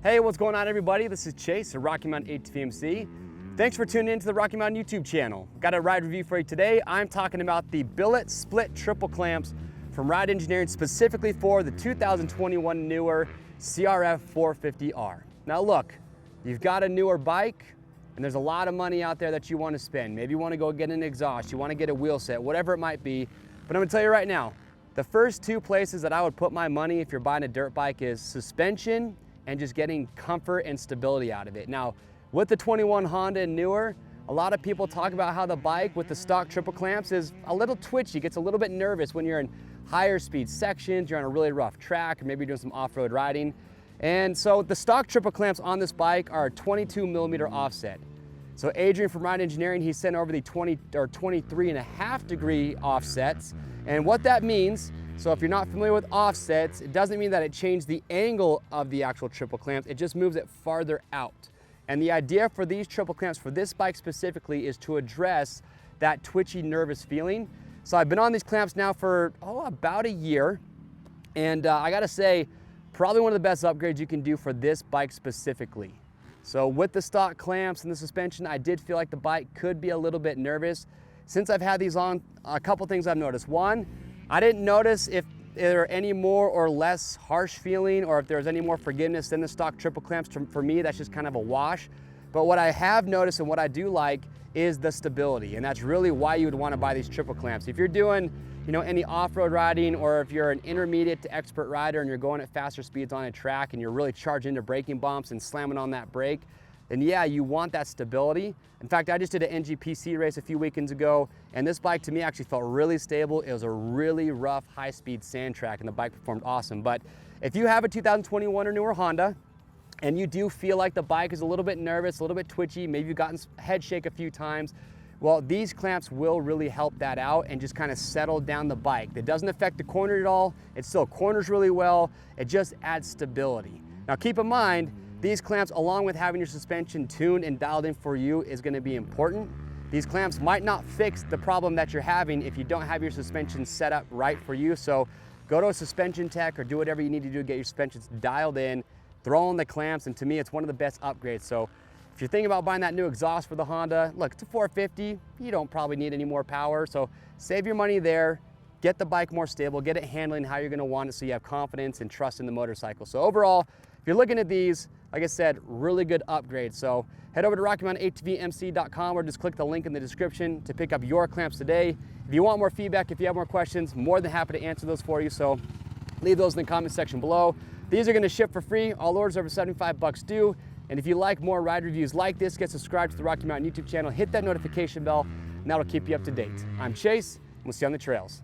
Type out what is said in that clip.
Hey, what's going on everybody? This is Chase at Rocky Mountain ATV MC. Thanks for tuning in to the Rocky Mountain YouTube channel. Got a ride review for you today. I'm talking about the Billet split triple clamps from Ride Engineering, specifically for the 2021 newer CRF450R. Now look, you've got a newer bike and there's a lot of money out there that you want to spend. Maybe you want to go get an exhaust, you want to get a wheel set, whatever it might be. But I'm going to tell you right now, the first two places that I would put my money if you're buying a dirt bike is suspension and just getting comfort and stability out of it. Now, with the 21 Honda and newer, a lot of people talk about how the bike with the stock triple clamps is a little twitchy, gets a little bit nervous when you're in higher speed sections, you're on a really rough track, or maybe you're doing some off-road riding. And so the stock triple clamps on this bike are a 22mm offset. So Adrian from Ride Engineering, he sent over the 23.5 degree offsets. And what that means, so if you're not familiar with offsets, it doesn't mean that it changed the angle of the actual triple clamps, it just moves it farther out. And the idea for these triple clamps, for this bike specifically, is to address that twitchy, nervous feeling. So I've been on these clamps now for, about a year. And I gotta say, probably one of the best upgrades you can do for this bike specifically. So with the stock clamps and the suspension, I did feel like the bike could be a little bit nervous. Since I've had these on, a couple things I've noticed. One, I didn't notice if there are any more or less harsh feeling or if there's any more forgiveness than the stock triple clamps. For me, that's just kind of a wash. But what I have noticed and what I do like is the stability. And that's really why you would want to buy these triple clamps. If you're doing, any off-road riding, or if you're an intermediate to expert rider and you're going at faster speeds on a track and you're really charging into braking bumps and slamming on that brake, then yeah, you want that stability. In fact, I just did an NGPC race a few weekends ago, and this bike to me actually felt really stable. It was a really rough, high-speed sand track, and the bike performed awesome. But if you have a 2021 or newer Honda, and you do feel like the bike is a little bit nervous, a little bit twitchy, maybe you've gotten head shake a few times, well, these clamps will really help that out and just kind of settle down the bike. It doesn't affect the corner at all. It still corners really well. It just adds stability. Now keep in mind, these clamps, along with having your suspension tuned and dialed in for you, is going to be important. These clamps might not fix the problem that you're having if you don't have your suspension set up right for you. So go to a suspension tech or do whatever you need to do to get your suspensions dialed in, throw on the clamps, and to me, it's one of the best upgrades. So if you're thinking about buying that new exhaust for the Honda, look, it's a 450. You don't probably need any more power. So save your money there, get the bike more stable, get it handling how you're going to want it so you have confidence and trust in the motorcycle. So overall, if you're looking at these, like I said, really good upgrade. So head over to RockyMountainATVMC.com or just click the link in the description to pick up your clamps today. If you want more feedback, if you have more questions, more than happy to answer those for you. So leave those in the comment section below. These are going to ship for free. All orders over $75 due. And if you like more ride reviews like this, get subscribed to the Rocky Mountain YouTube channel, hit that notification bell, and that'll keep you up to date. I'm Chase, and we'll see you on the trails.